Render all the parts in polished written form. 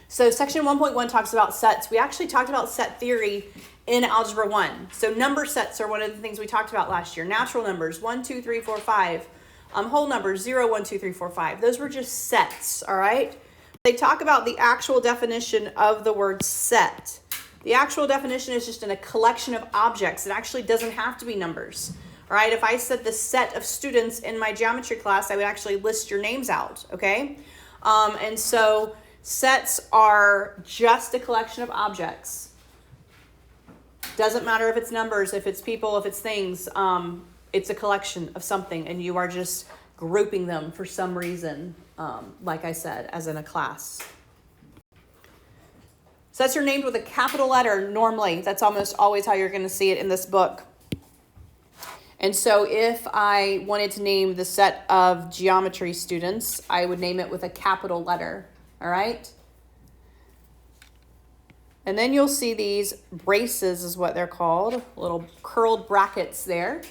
So section 1.1 talks about sets. We actually talked about set theory in Algebra 1. So number sets are one of the things we talked about last year. Natural numbers, 1, 2, 3, 4, 5. Whole numbers, 0, 1, 2, 3, 4, 5. Those were just sets, all right? They talk about the actual definition of the word set. The actual definition is just in a collection of objects. It actually doesn't have to be numbers, all right? If I said the set of students in my geometry class, I would actually list your names out, okay? And so sets are just a collection of objects. Doesn't matter if it's numbers, if it's people, if it's things. It's a collection of something, and you are just grouping them for some reason, like I said, as in a class. Sets are named with a capital letter normally. That's almost always how you're going to see it in this book. And so if I wanted to name the set of geometry students, I would name it with a capital letter, all right? And then you'll see these braces is what they're called, little curled brackets there,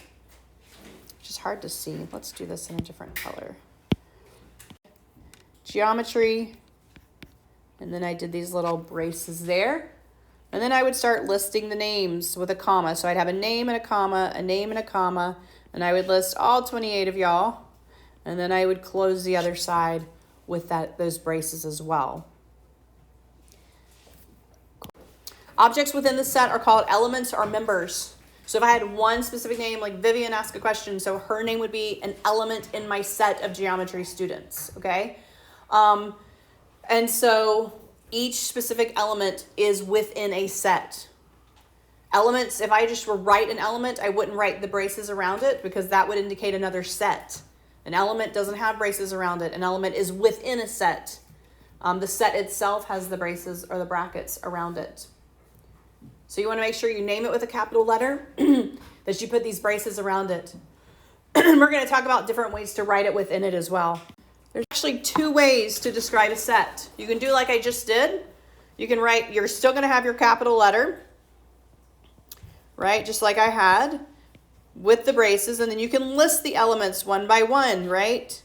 which is hard to see. Let's do this in a different color. Geometry, and then I did these little braces there. And then I would start listing the names with a comma. So I'd have a name and a comma, a name and a comma, and I would list all 28 of y'all. And then I would close the other side with those braces as well. Objects within the set are called elements or members. So if I had one specific name, like Vivian asked a question, so her name would be an element in my set of geometry students, okay? And so each specific element is within a set. Elements, if I just were write an element, I wouldn't write the braces around it because that would indicate another set. An element doesn't have braces around it. An element is within a set. The set itself has the braces or the brackets around it. So you want to make sure you name it with a capital letter, that you put these braces around it. We're going to talk about different ways to write it within it as well. There's actually two ways to describe a set. You can do like I just did. You can write, you're still going to have your capital letter, right? Just like I had with the braces. And then you can list the elements one by one, right?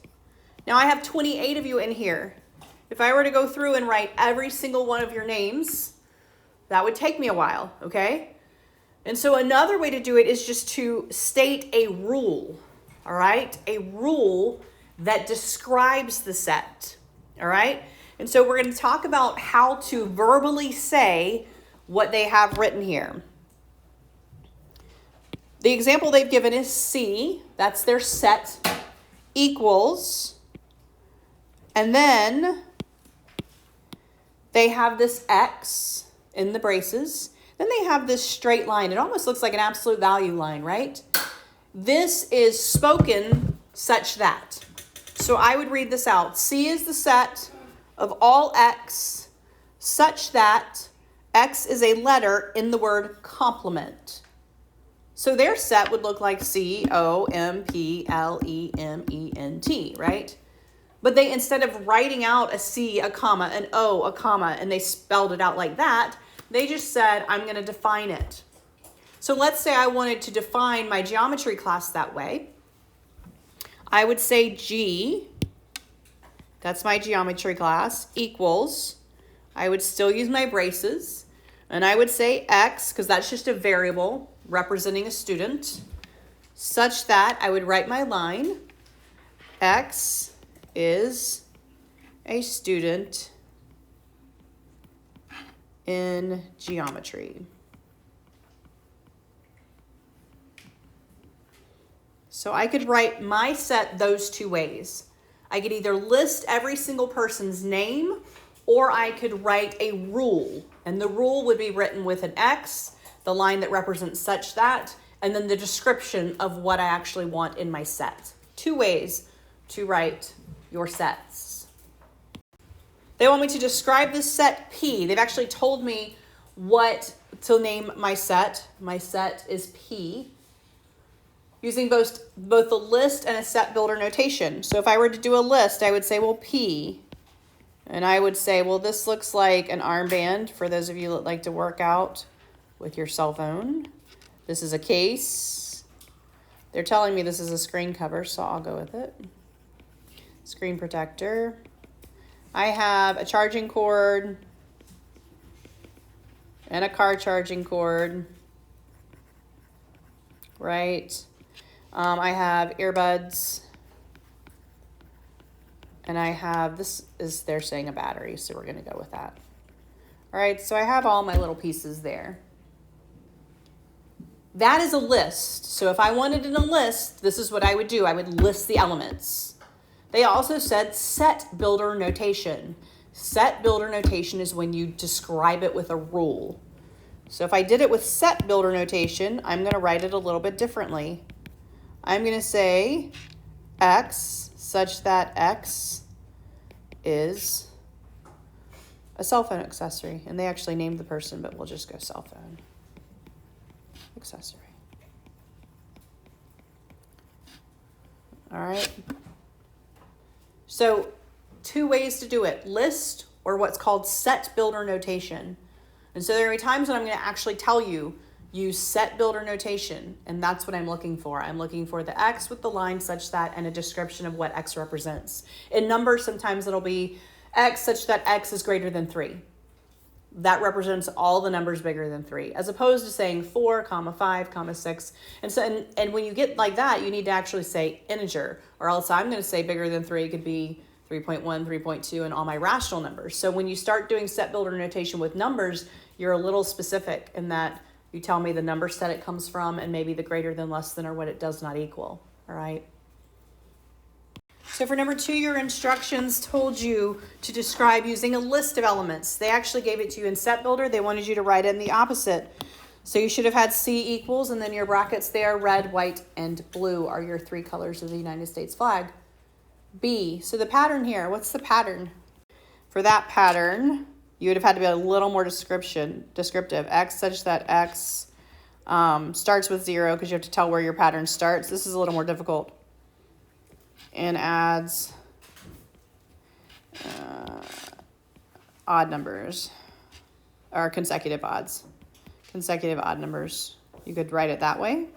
Now I have 28 of you in here. If I were to go through and write every single one of your names, that would take me a while, okay? And so another way to do it is just to state a rule, all right? A rule that describes the set, all right? And so we're going to talk about how to verbally say what they have written here. The example they've given is C, that's their set, equals, and then they have this X in the braces. Then they have this straight line. It almost looks like an absolute value line, right? This is spoken such that. So I would read this out. C is the set of all X such that X is a letter in the word complement. So their set would look like C-O-M-P-L-E-M-E-N-T, right? But they, instead of writing out a C, a comma, an O, a comma, and they spelled it out like that, they just said, I'm going to define it. So let's say I wanted to define my geometry class that way. I would say G, that's my geometry class, equals, I would still use my braces, and I would say X, because that's just a variable representing a student, such that I would write my line, X is a student in geometry. So I could write my set those two ways. I could either list every single person's name, or I could write a rule. And the rule would be written with an X, the line that represents such that, and then the description of what I actually want in my set. Two ways to write your sets. They want me to describe this set P. They've actually told me what to name my set. My set is P, using both the list and a set builder notation. So if I were to do a list, I would say, well, P. And I would say, well, this looks like an armband for those of you that like to work out with your cell phone. This is a case. They're telling me this is a screen cover, so I'll go with it. Screen protector. I have a charging cord, and a car charging cord, right? I have earbuds, and I have, this is, they're saying a battery, so we're gonna go with that. All right, so I have all my little pieces there. That is a list. So if I wanted in a list, this is what I would do. I would list the elements. They also said set builder notation. Set builder notation is when you describe it with a rule. So if I did it with set builder notation, I'm going to write it a little bit differently. I'm going to say X such that X is a cell phone accessory. And they actually named the person, but we'll just go cell phone accessory. All right. So 2 ways to do it: list or what's called set builder notation. And so there are times when I'm going to actually tell you use set builder notation, and that's what I'm looking for. I'm looking for the X with the line such that and a description of what X represents. In numbers, sometimes it'll be X such that X is greater than 3. That represents all the numbers bigger than 3, as opposed to saying 4, 5, 6. And so, and when you get like that, you need to actually say integer, or else I'm going to say bigger than 3 could be 3.1, 3.2, and all my rational numbers. So when you start doing set builder notation with numbers, you're a little specific in that you tell me the number set it comes from and maybe the greater than, less than, or what it does not equal. All right. So for number 2, your instructions told you to describe using a list of elements. They actually gave it to you in set builder. They wanted you to write it in the opposite. So you should have had C equals, and then your brackets there, red, white, and blue are your 3 colors of the United States flag. B, so the pattern here, what's the pattern? For that pattern, you would have had to be a little more descriptive. X such that X starts with 0, because you have to tell where your pattern starts. This is a little more difficult. And adds odd numbers, or consecutive odds. Consecutive odd numbers. You could write it that way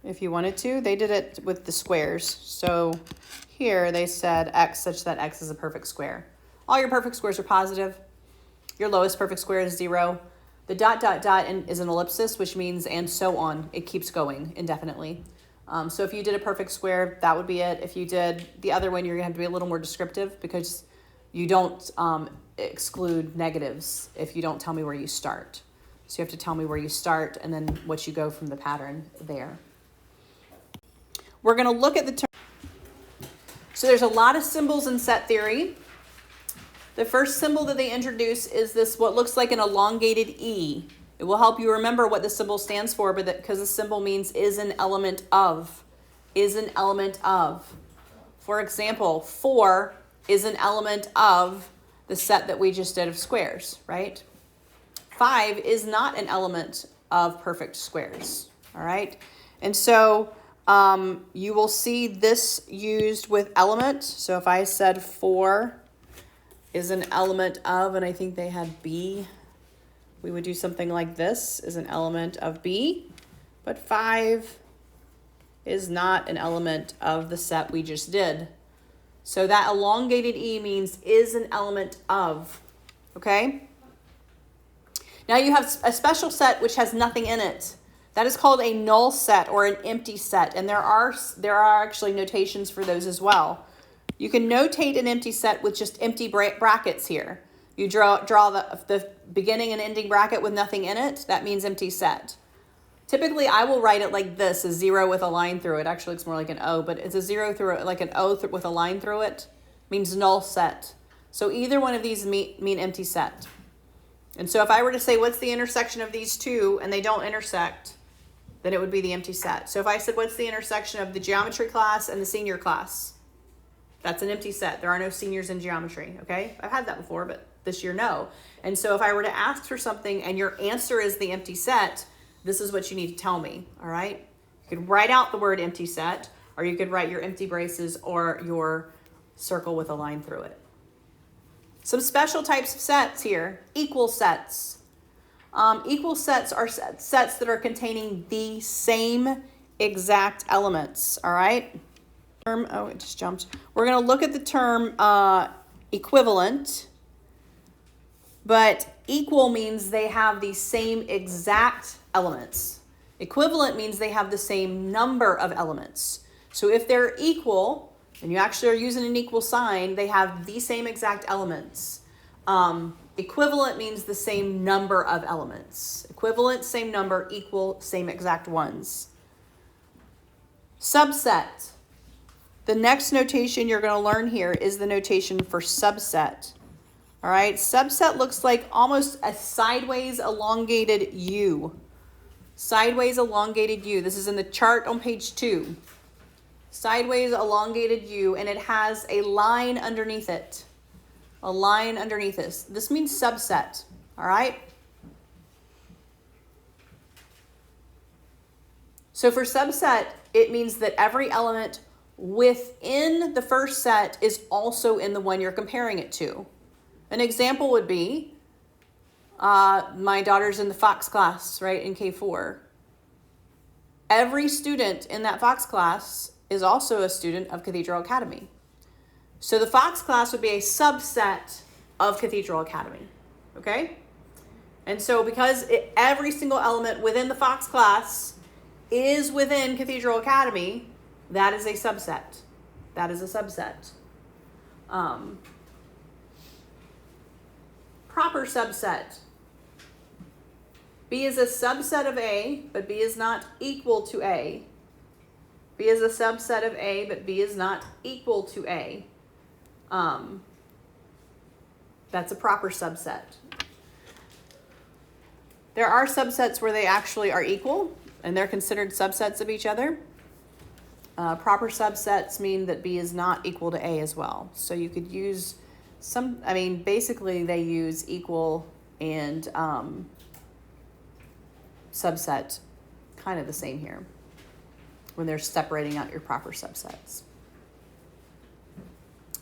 if you wanted to. They did it with the squares. So here they said X such that X is a perfect square. All your perfect squares are positive. Your lowest perfect square is 0. The ... is an ellipsis, which means and so on. It keeps going indefinitely. So if you did a perfect square, that would be it. If you did the other one, you're going to have to be a little more descriptive, because you don't exclude negatives if you don't tell me where you start. So you have to tell me where you start and then what you go from the pattern there. We're going to look at the term. So there's a lot of symbols in set theory. The first symbol that they introduce is this, what looks like an elongated E. It will help you remember what the symbol stands for, but because the symbol means is an element of. Is an element of. For example, 4 is an element of the set that we just did of squares, right? 5 is not an element of perfect squares, all right? And so you will see this used with element. So if I said 4 is an element of, and I think they had B, we would do something like this, is an element of B, but 5 is not an element of the set we just did. So that elongated E means is an element of, okay? Now you have a special set which has nothing in it. That is called a null set or an empty set, and there are actually notations for those as well. You can notate an empty set with just empty brackets here. You draw the beginning and ending bracket with nothing in it. That means empty set. Typically, I will write it like this, a 0 with a line through it. Actually, it's more like an O, but it's a 0 through it, like an O with a line through it. Means null set. So either one of these mean empty set. And so if I were to say, what's the intersection of these two, and they don't intersect, then it would be the empty set. So if I said, what's the intersection of the geometry class and the senior class? That's an empty set. There are no seniors in geometry, okay? I've had that before, but this year, no. And so if I were to ask for something and your answer is the empty set, this is what you need to tell me, all right? You could write out the word empty set, or you could write your empty braces or your circle with a line through it. Some special types of sets here. Equal sets. Equal sets are sets that are containing the same exact elements, all right? Oh, it just jumped. We're going to look at the term equivalent, but Equal means they have the same exact elements. Equivalent means they have the same number of elements. So if they're equal, and you actually are using an equal sign, they have the same exact elements. Equivalent means the same number of elements. Equivalent, same number. Equal, same exact ones. Subset. The next notation you're going to learn here is the notation for subset. All right, subset looks like almost a sideways elongated U. Sideways elongated U. This is in the chart on page 2. Sideways elongated U, and it has a line underneath it. A line underneath this. This means subset. All right. So for subset, it means that every element within the first set is also in the one you're comparing it to. An example would be, my daughter's in the Fox class, right, in K4. Every student in that Fox class is also a student of Cathedral Academy. So the Fox class would be a subset of Cathedral Academy, okay? And so because every single element within the Fox class is within Cathedral Academy, that is a subset. That is a subset. Proper subset. B is a subset of A, but B is not equal to A. B is a subset of A, but B is not equal to A. That's a proper subset. There are subsets where they actually are equal, and they're considered subsets of each other. Proper subsets mean that B is not equal to A as well. So you could use basically they use equal and subset kind of the same here when they're separating out your proper subsets.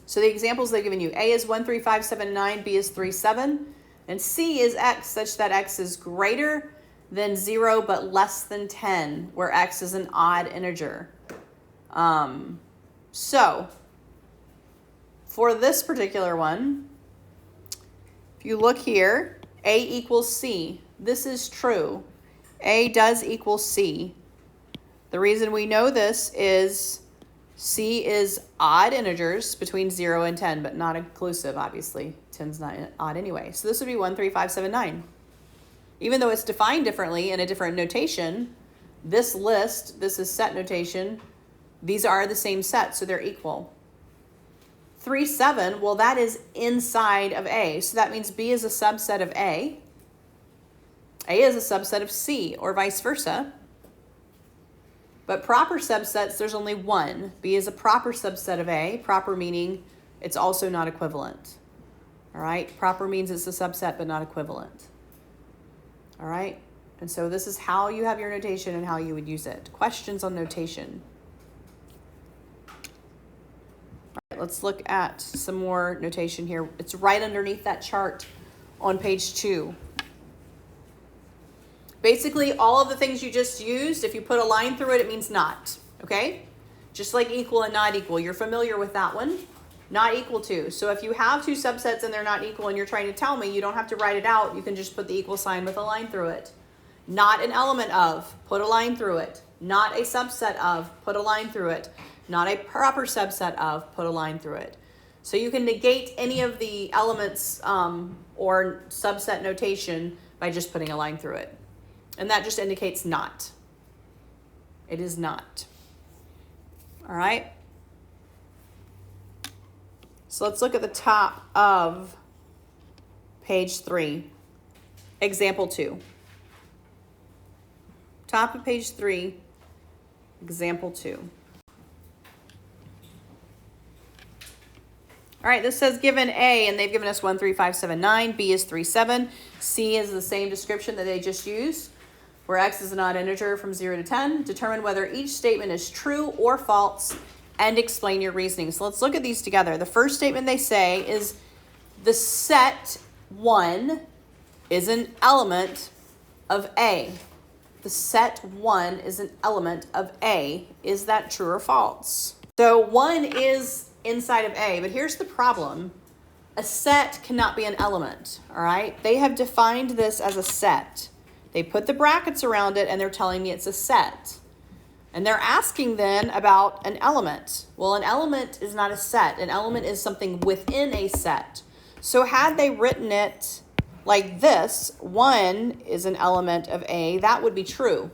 So the examples they've given you, A is 1, 3, 5, 7, 9, B is 3, 7, and C is X such that X is greater than 0 but less than 10, where X is an odd integer. So for this particular one, if you look here, A equals C. This is true. A does equal C. The reason we know this is C is odd integers between 0 and 10, but not inclusive, obviously. 10's not odd anyway. So this would be 1, 3, 5, 7, 9. Even though it's defined differently in a different notation, this list, this is set notation, these are the same set, so they're equal. 3, 7, well, that is inside of A. So that means B is a subset of A. A is a subset of C, or vice versa. But proper subsets, there's only one. B is a proper subset of A. Proper meaning it's also not equivalent. All right? Proper means it's a subset but not equivalent. All right? And so this is how you have your notation and how you would use it. Questions on notation. All right, let's look at some more notation here. It's right underneath that chart on page 2. Basically, all of the things you just used, if you put a line through it, it means not, okay? Just like equal and not equal. You're familiar with that one. Not equal to. So if you have two subsets and they're not equal and you're trying to tell me, you don't have to write it out. You can just put the equal sign with a line through it. Not an element of, put a line through it. Not a subset of, put a line through it. Not a proper subset of, put a line through it. So you can negate any of the elements or subset notation by just putting a line through it. And that just indicates not. It is not. All right. So let's look at the top of page 3. Example 2. Top of page 3. Example 2. All right, this says given A, and they've given us 1, 3, 5, 7, 9. B is 3, 7. C is the same description that they just used, where X is an odd integer from 0 to 10. Determine whether each statement is true or false and explain your reasoning. So let's look at these together. The first statement they say is the set 1 is an element of A. The set 1 is an element of A. Is that true or false? So 1 is inside of A, but here's the problem. A set cannot be an element, all right? They have defined this as a set. They put the brackets around it and they're telling me it's a set. And they're asking then about an element. Well, an element is not a set. An element is something within a set. So had they written it like this, 1 is an element of A, that would be true,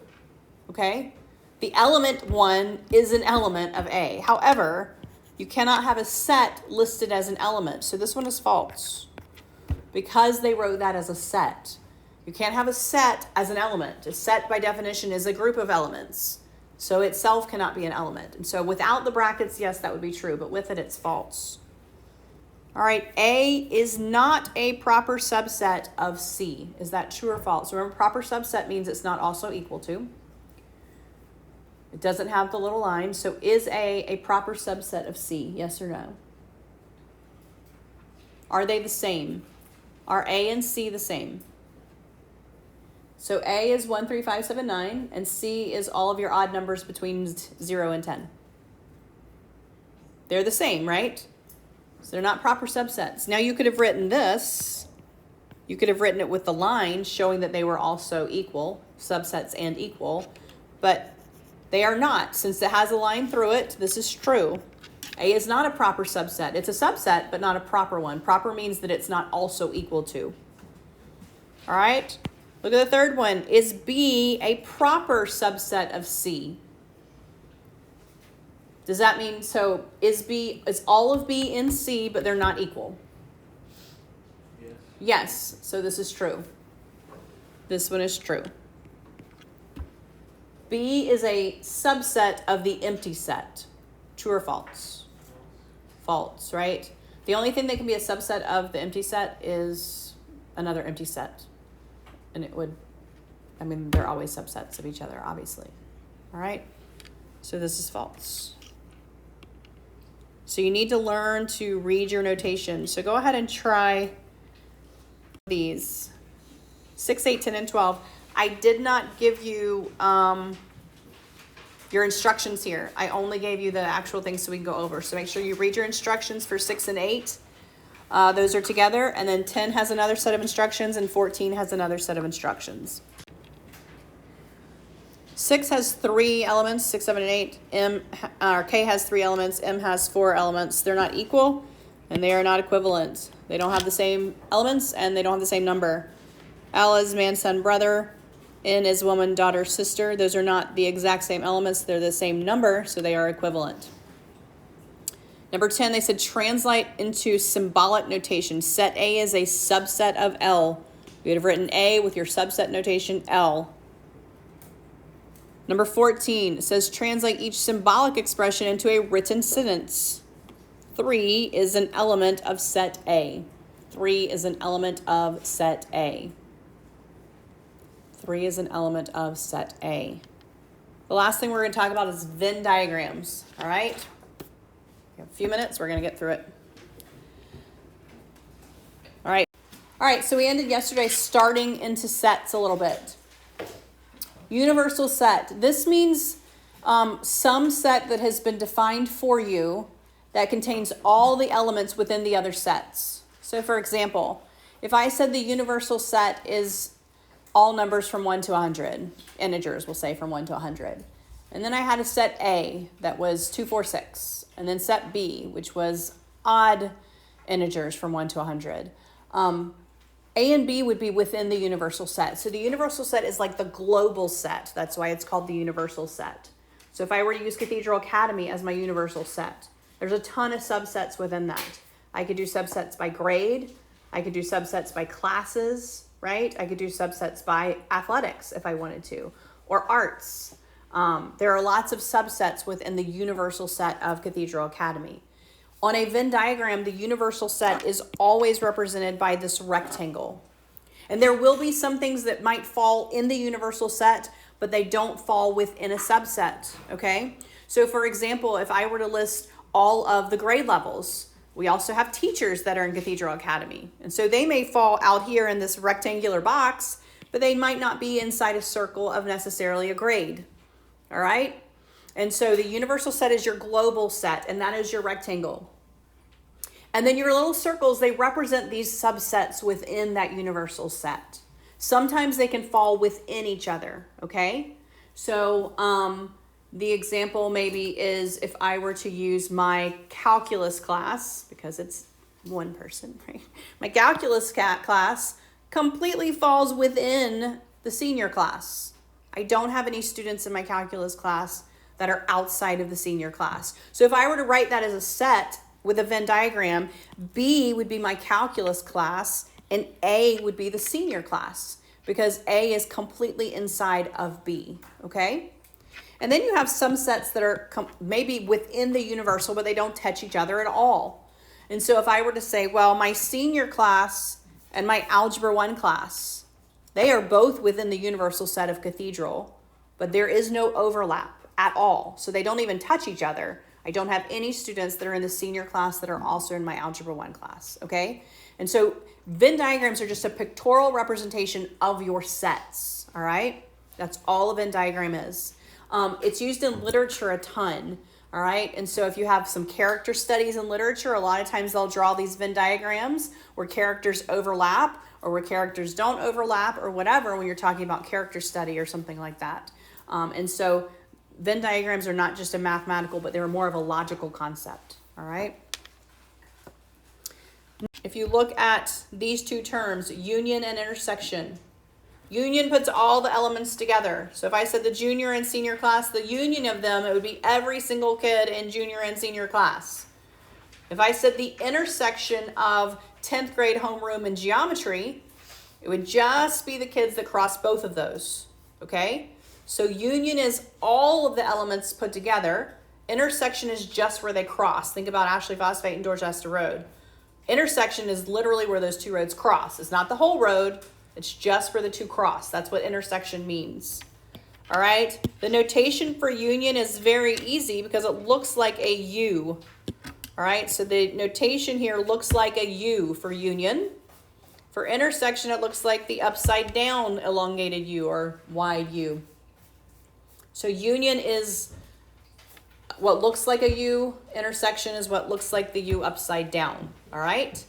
okay? The element 1 is an element of A. However, you cannot have a set listed as an element. So this one is false because they wrote that as a set. You can't have a set as an element. A set by definition is a group of elements. So itself cannot be an element. And so without the brackets, yes, that would be true, but with it, it's false. All right, A is not a proper subset of C. Is that true or false? Remember, proper subset means it's not also equal to. It doesn't have the little line. So is A proper subset of C? Yes or no? Are they the same? Are A and C the same? So A is 1, 3, 5, 7, 9, and C is all of your odd numbers between 0 and 10. They're the same, right? So they're not proper subsets. Now you could have written this. You could have written it with the line showing that they were also equal, subsets and equal, but they are not. Since it has a line through it, this is true. A is not a proper subset. It's a subset, but not a proper one. Proper means that it's not also equal to. All right? Look at the third one. Is B a proper subset of C? Does that mean, so is all of B in C, but they're not equal? Yes. Yes, so this is true. This one is true. B is a subset of the empty set. True or false? False, right? The only thing that can be a subset of the empty set is another empty set. And it would, I mean, they're always subsets of each other, obviously. All right? So this is false. So you need to learn to read your notation. So go ahead and try these. 6, 8, 10, and 12. I did not give you your instructions here. I only gave you the actual things so we can go over. So make sure you read your instructions for 6 and 8. Those are together, and then 10 has another set of instructions, and 14 has another set of instructions. 6 has 3 elements, 6, 7, and 8. K has 3 elements, M has 4 elements. They're not equal, and they are not equivalent. They don't have the same elements, and they don't have the same number. L is man, son, brother. N is woman, daughter, sister. Those are not the exact same elements. They're the same number, so they are equivalent. Number 10, they said translate into symbolic notation. Set A is a subset of L. You would have written A with your subset notation L. Number 14 says translate each symbolic expression into a written sentence. 3 is an element of set A. 3 is an element of set A. 3 is an element of set A. The last thing we're going to talk about is Venn diagrams, all right? A few minutes, we're going to get through it. All right, so we ended yesterday starting into sets a little bit. Universal set. This means some set that has been defined for you that contains all the elements within the other sets. So for example, if I said the universal set is all numbers from 1 to 100, integers, we'll say from 1 to 100. And then I had a set A that was 2, 4, 6. And then set B, which was odd integers from 1 to 100. A and B would be within the universal set. So the universal set is like the global set. That's why it's called the universal set. So if I were to use Cathedral Academy as my universal set, there's a ton of subsets within that. I could do subsets by grade. I could do subsets by classes, right? I could do subsets by athletics if I wanted to, or arts. There are lots of subsets within the universal set of Cathedral Academy. On a Venn diagram, the universal set is always represented by this rectangle. And there will be some things that might fall in the universal set, but they don't fall within a subset, okay? So for example, if I were to list all of the grade levels, we also have teachers that are in Cathedral Academy. And so they may fall out here in this rectangular box, but they might not be inside a circle of necessarily a grade, all right? And so the universal set is your global set, and that is your rectangle. And then your little circles, they represent these subsets within that universal set. Sometimes they can fall within each other, okay? So the example maybe is if I were to use my calculus class, because it's one person, right? My calculus class completely falls within the senior class. I don't have any students in my calculus class that are outside of the senior class. So if I were to write that as a set with a Venn diagram, B would be my calculus class and A would be the senior class because A is completely inside of B, okay? And then you have some sets that are maybe within the universal, but they don't touch each other at all. And so if I were to say, well, my senior class and my Algebra 1 class, they are both within the universal set of Cathedral, but there is no overlap at all. So they don't even touch each other. I don't have any students that are in the senior class that are also in my Algebra 1 class, okay? And so Venn diagrams are just a pictorial representation of your sets, all right? That's all a Venn diagram is. It's used in literature a ton, all right? And so if you have some character studies in literature, a lot of times they'll draw these Venn diagrams where characters overlap or where characters don't overlap or whatever when you're talking about character study or something like that. And so Venn diagrams are not just a mathematical, but they're more of a logical concept, all right? If you look at these two terms, union and intersection, union puts all the elements together. So if I said the junior and senior class, the union of them, it would be every single kid in junior and senior class. If I said the intersection of 10th grade homeroom and geometry, it would just be the kids that cross both of those, okay? So union is all of the elements put together. Intersection is just where they cross. Think about Ashley Phosphate and Dorchester Road. Intersection is literally where those two roads cross. It's not the whole road. It's just where the two cross. That's what intersection means. All right. The notation for union is very easy because it looks like a U. All right. So the notation here looks like a U for union. For intersection, it looks like the upside down elongated U or wide U. So union is what looks like a U. Intersection is what looks like the U upside down. All right.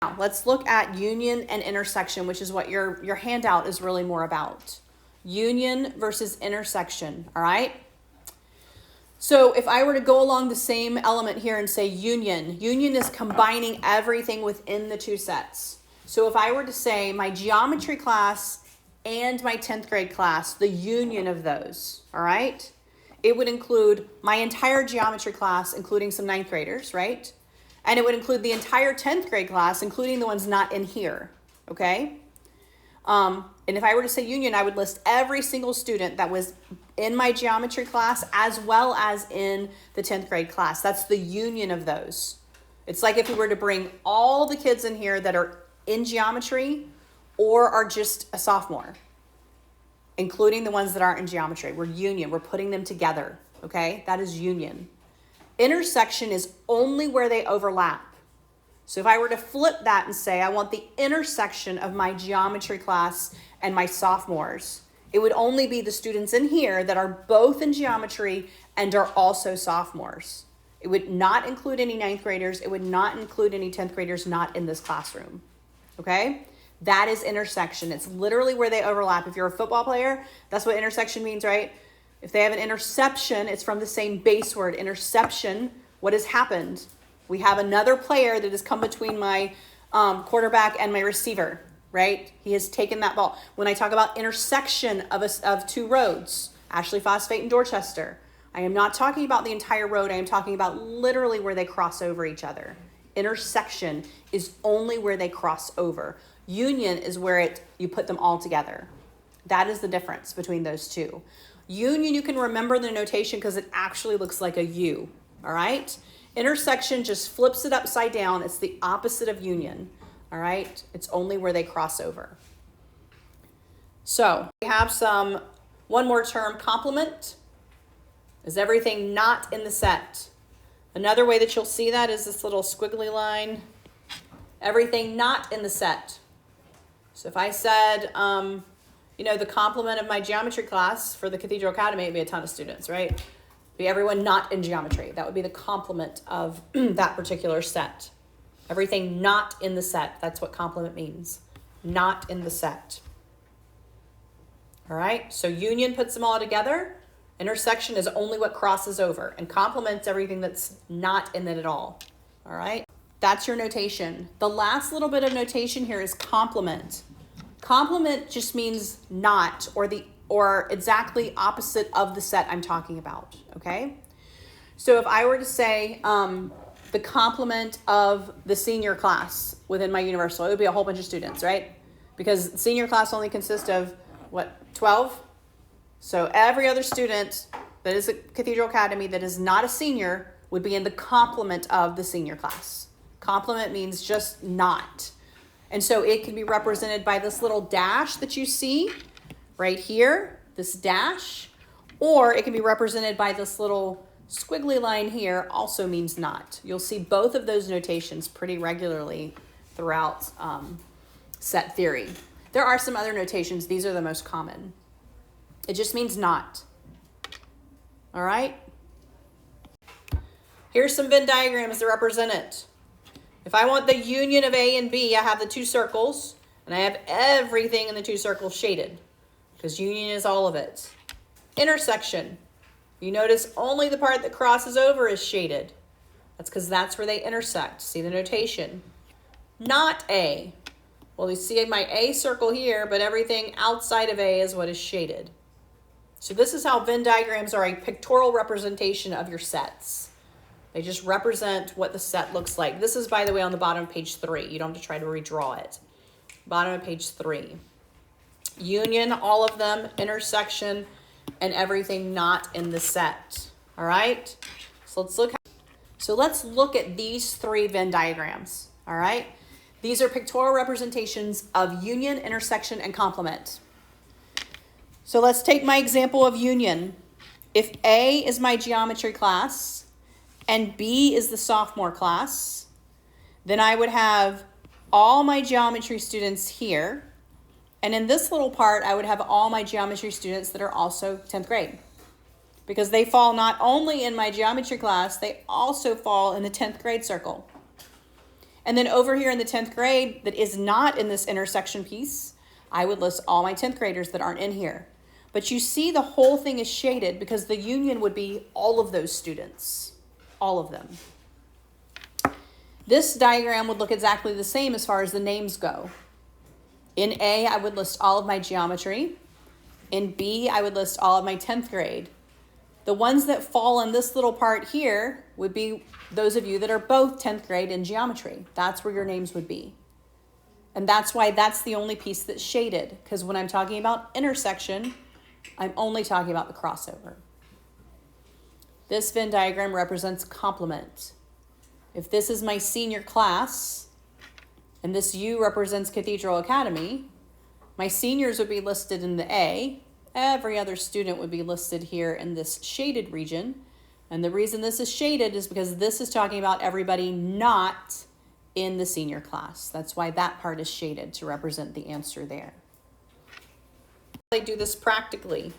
Now let's look at union and intersection, which is what your handout is really more about. Union versus intersection. All right. So if I were to go along the same element here and say union, union is combining everything within the two sets. So if I were to say my geometry class and my 10th grade class, the union of those, all right? It would include my entire geometry class, including some 9th graders, right? And it would include the entire 10th grade class, including the ones not in here, okay? And if I were to say union, I would list every single student that was in my geometry class as well as in the 10th grade class. That's the union of those. It's like if we were to bring all the kids in here that are in geometry or are just a sophomore, including the ones that aren't in geometry. We're union. We're putting them together, okay? That is union. Intersection is only where they overlap. So if I were to flip that and say I want the intersection of my geometry class and my sophomores, it would only be the students in here that are both in geometry and are also sophomores. It would not include any 9th graders. It would not include any 10th graders not in this classroom, okay? That is intersection. It's literally where they overlap. If you're a football player, that's what intersection means, right? If they have an interception, it's from the same base word, interception. What has happened? We have another player that has come between my quarterback and my receiver, right? He has taken that ball. When I talk about intersection of two roads, Ashley Phosphate and Dorchester, I am not talking about the entire road. I am talking about literally where they cross over each other. Intersection is only where they cross over. Union is where you put them all together. That is the difference between those two. Union, you can remember the notation because it actually looks like a U, all right? Intersection just flips it upside down. It's the opposite of union, all right? It's only where they cross over. So we have one more term, complement, is everything not in the set. Another way that you'll see that is this little squiggly line, everything not in the set. So if I said, the complement of my geometry class for the Cathedral Academy, it'd be a ton of students, right? Be everyone not in geometry. That would be the complement of that particular set. Everything not in the set. That's what complement means. Not in the set. All right, so union puts them all together. Intersection is only what crosses over and complements everything that's not in it at all. All right, that's your notation. The last little bit of notation here is complement. Complement just means not or exactly opposite of the set I'm talking about, okay? So if I were to say the complement of the senior class within my universal, it would be a whole bunch of students, right? Because senior class only consists of, 12? So every other student that is at Cathedral Academy that is not a senior would be in the complement of the senior class. Complement means just not. And so it can be represented by this little dash that you see right here, this dash, or it can be represented by this little squiggly line here, also means not. You'll see both of those notations pretty regularly throughout set theory. There are some other notations. These are the most common. It just means not. All right? Here's some Venn diagrams that represent it. If I want the union of A and B, I have the two circles, and I have everything in the two circles shaded, because union is all of it. Intersection. You notice only the part that crosses over is shaded. That's because that's where they intersect. See the notation. Not A. Well, you see my A circle here, but everything outside of A is what is shaded. So this is how Venn diagrams are a pictorial representation of your sets. They just represent what the set looks like. This is, by the way, on the bottom of page 3. You don't have to try to redraw it. Bottom of page 3. Union, all of them, intersection, and everything not in the set. All right? So let's look at these 3 Venn diagrams. All right? These are pictorial representations of union, intersection, and complement. So let's take my example of union. If A is my geometry class and B is the sophomore class, then I would have all my geometry students here. And in this little part, I would have all my geometry students that are also 10th grade. Because they fall not only in my geometry class, they also fall in the 10th grade circle. And then over here in the 10th grade that is not in this intersection piece, I would list all my 10th graders that aren't in here. But you see the whole thing is shaded because the union would be all of those students, all of them. This diagram would look exactly the same as far as the names go. In A, I would list all of my geometry. In B, I would list all of my 10th grade. The ones that fall in this little part here would be those of you that are both 10th grade in geometry. That's where your names would be. And that's why that's the only piece that's shaded, because when I'm talking about intersection, I'm only talking about the crossover. This Venn diagram represents complement. If this is my senior class, and this U represents Cathedral Academy, my seniors would be listed in the A. Every other student would be listed here in this shaded region. And the reason this is shaded is because this is talking about everybody not in the senior class. That's why that part is shaded to represent the answer there. I do this practically.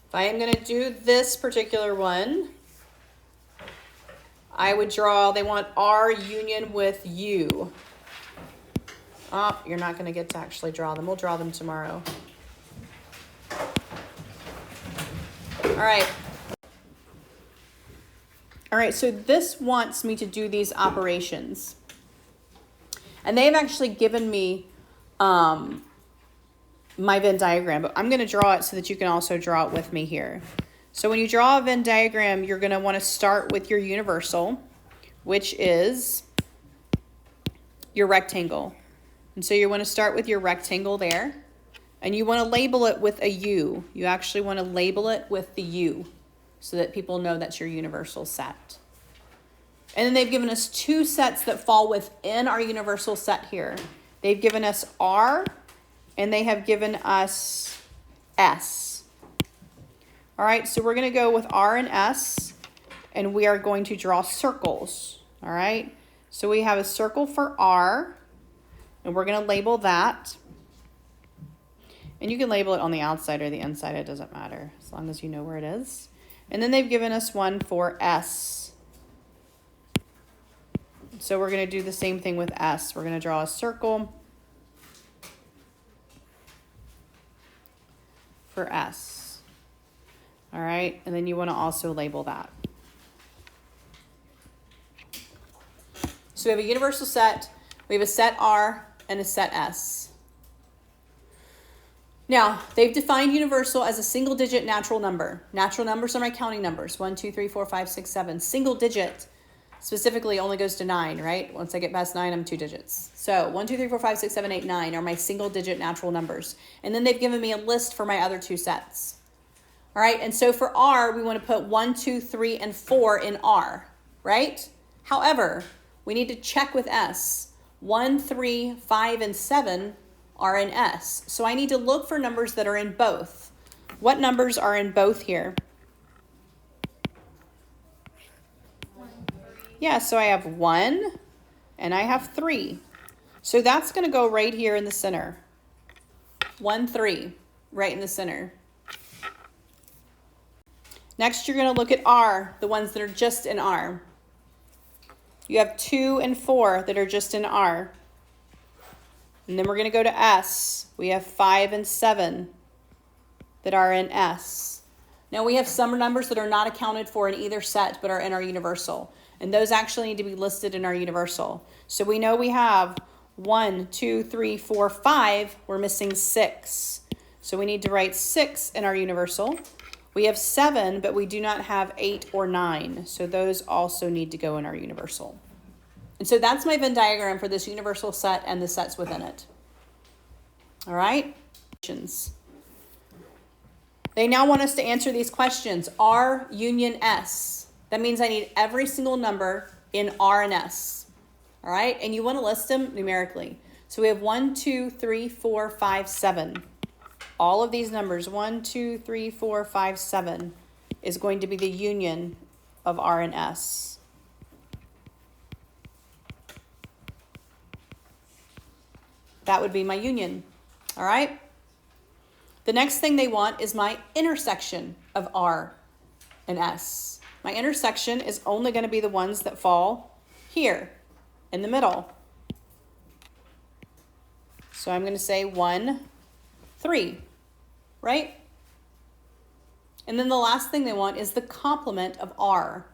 If I am going to do this particular one, I would draw, they want R union with U. Oh, you're not going to get to actually draw them. We'll draw them tomorrow. All right, so this wants me to do these operations. And they've actually given me my Venn diagram, but I'm going to draw it so that you can also draw it with me here. So when you draw a Venn diagram, you're going to want to start with your universal, which is your rectangle. And so you want to start with your rectangle there, and you want to label it with a U. You actually want to label it with the U so that people know that's your universal set. And then they've given us 2 sets that fall within our universal set here. They've given us R, and they have given us S. All right, so we're going to go with R and S, and we are going to draw circles. All right, so we have a circle for R, and we're going to label that. And you can label it on the outside or the inside, it doesn't matter, as long as you know where it is. And then they've given us one for S. So we're going to do the same thing with S. We're going to draw a circle for S. All right, and then you want to also label that. So we have a universal set, we have a set R, and a set S. Now, they've defined universal as a single digit natural number. Natural numbers are my counting numbers. 1, 2, 3, 4, 5, 6, 7. Single digit specifically only goes to 9, right? Once I get past 9, I'm 2 digits. So 1, 2, 3, 4, 5, 6, 7, 8, 9 are my single digit natural numbers. And then they've given me a list for my other two sets. All right, and so for R, we want to put 1, 2, 3, and 4 in R, right? However, we need to check with S. 1, 3, 5, and 7 are in S. So I need to look for numbers that are in both. What numbers are in both here? Yeah, so I have 1 and I have 3. So that's going to go right here in the center. 1, 3, right in the center. Next, you're going to look at R, the ones that are just in R. You have 2 and 4 that are just in R. And then we're going to go to S. We have 5 and 7 that are in S. Now we have some numbers that are not accounted for in either set but are in our universal. And those actually need to be listed in our universal. So we know we have 1, 2, 3, 4, 5. We're missing 6. So we need to write 6 in our universal. We have 7, but we do not have 8 or 9. So those also need to go in our universal. And so that's my Venn diagram for this universal set and the sets within it. All right? They now want us to answer these questions. R union S. That means I need every single number in R and S. All right? And you want to list them numerically. So we have 1, 2, 3, 4, 5, 7. All of these numbers, 1, 2, 3, 4, 5, 7, is going to be the union of R and S. That would be my union. All right? The next thing they want is my intersection of R and S. My intersection is only going to be the ones that fall here in the middle. So I'm going to say 1, 3, right? And then the last thing they want is the complement of R.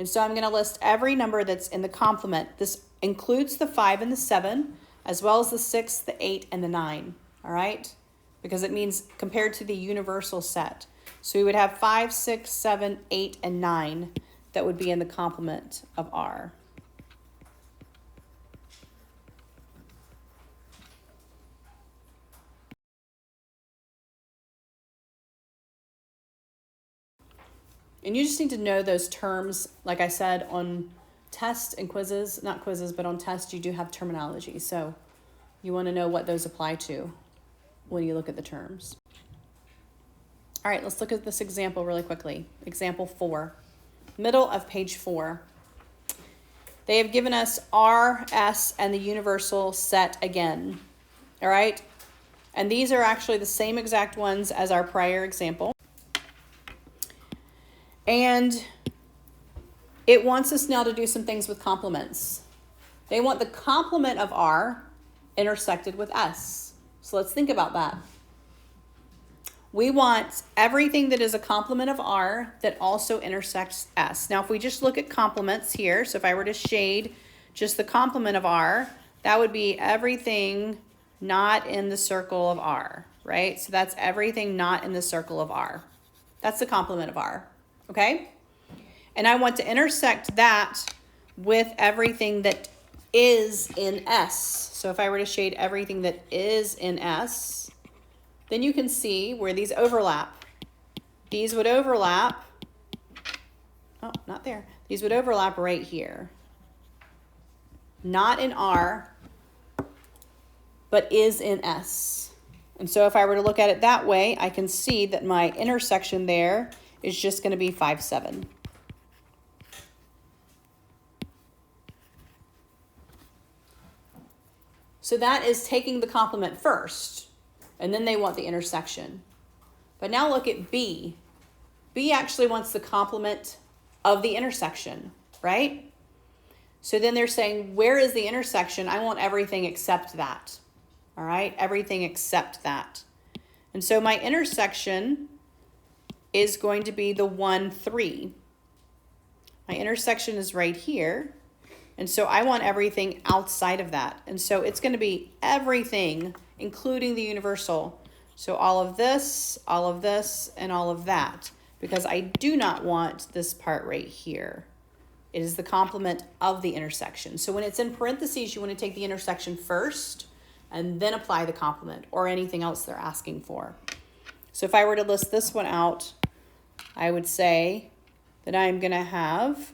And so I'm going to list every number that's in the complement. This includes the 5 and the 7, as well as the 6, the 8, and the 9, all right? Because it means compared to the universal set. So we would have 5, 6, 7, 8, and 9 that would be in the complement of R. And you just need to know those terms. Like I said, on tests and quizzes, not quizzes, but on tests, you do have terminology. So you want to know what those apply to when you look at the terms. All right, let's look at this example really quickly. Example 4, middle of page 4. They have given us R, S, and the universal set again. All right? And these are actually the same exact ones as our prior example. And it wants us now to do some things with complements. They want the complement of R intersected with S. So let's think about that. We want everything that is a complement of R that also intersects S. Now, if we just look at complements here, so if I were to shade just the complement of R, that would be everything not in the circle of R, right? So that's everything not in the circle of R. That's the complement of R, okay? And I want to intersect that with everything that is in S. So if I were to shade everything that is in S, then you can see where these overlap. These would overlap, oh, not there. These would overlap right here. Not in R, but is in S. And so if I were to look at it that way, I can see that my intersection there is just going to be 5, 7. So that is taking the complement first, and then they want the intersection. But now look at B. B actually wants the complement of the intersection, right? So then they're saying, where is the intersection? I want everything except that. All right, everything except that. And so my intersection is going to be the 1, 3. My intersection is right here. And so I want everything outside of that. And so it's going to be everything, including the universal. So all of this, and all of that. Because I do not want this part right here. It is the complement of the intersection. So when it's in parentheses, you want to take the intersection first and then apply the complement or anything else they're asking for. So if I were to list this one out, I would say that I'm going to have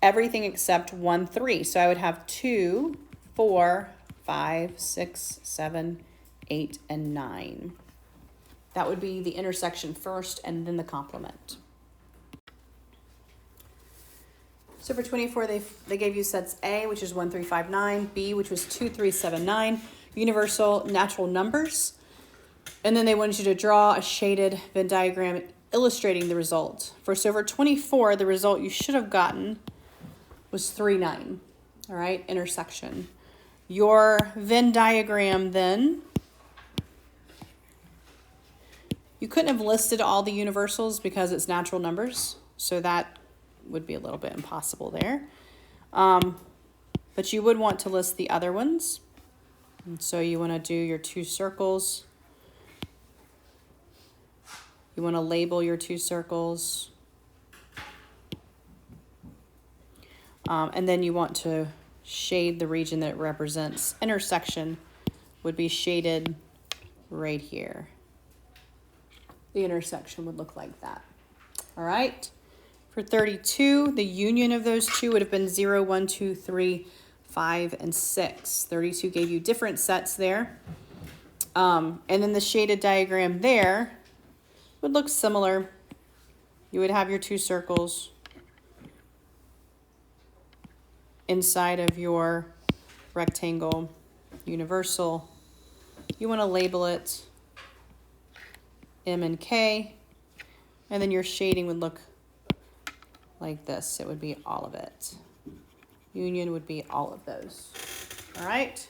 everything except 1, 3. So I would have 2, 4, 5, 6, 7, 8, and 9. That would be the intersection first and then the complement. So for 24, they gave you sets A, which is 1, 3, 5, 9, B, which was 2, 3, 7, 9, universal natural numbers. And then they wanted you to draw a shaded Venn diagram illustrating the result. So for 24, the result you should have gotten was 3, 9. All right, intersection. Your Venn diagram then, you couldn't have listed all the universals because it's natural numbers. So that would be a little bit impossible there. But you would want to list the other ones. And so you want to do your 2 circles. You want to label your 2 circles. And then you want to shade the region that it represents. Intersection would be shaded right here. The intersection would look like that. All right. For 32, the union of those two would have been 0, 1, 2, 3, 5, and 6. 32 gave you different sets there. And then the shaded diagram there would look similar. You would have your 2 circles inside of your rectangle universal. You want to label it M and K, and then your shading would look like this. It would be all of it. Union would be all of those. All right.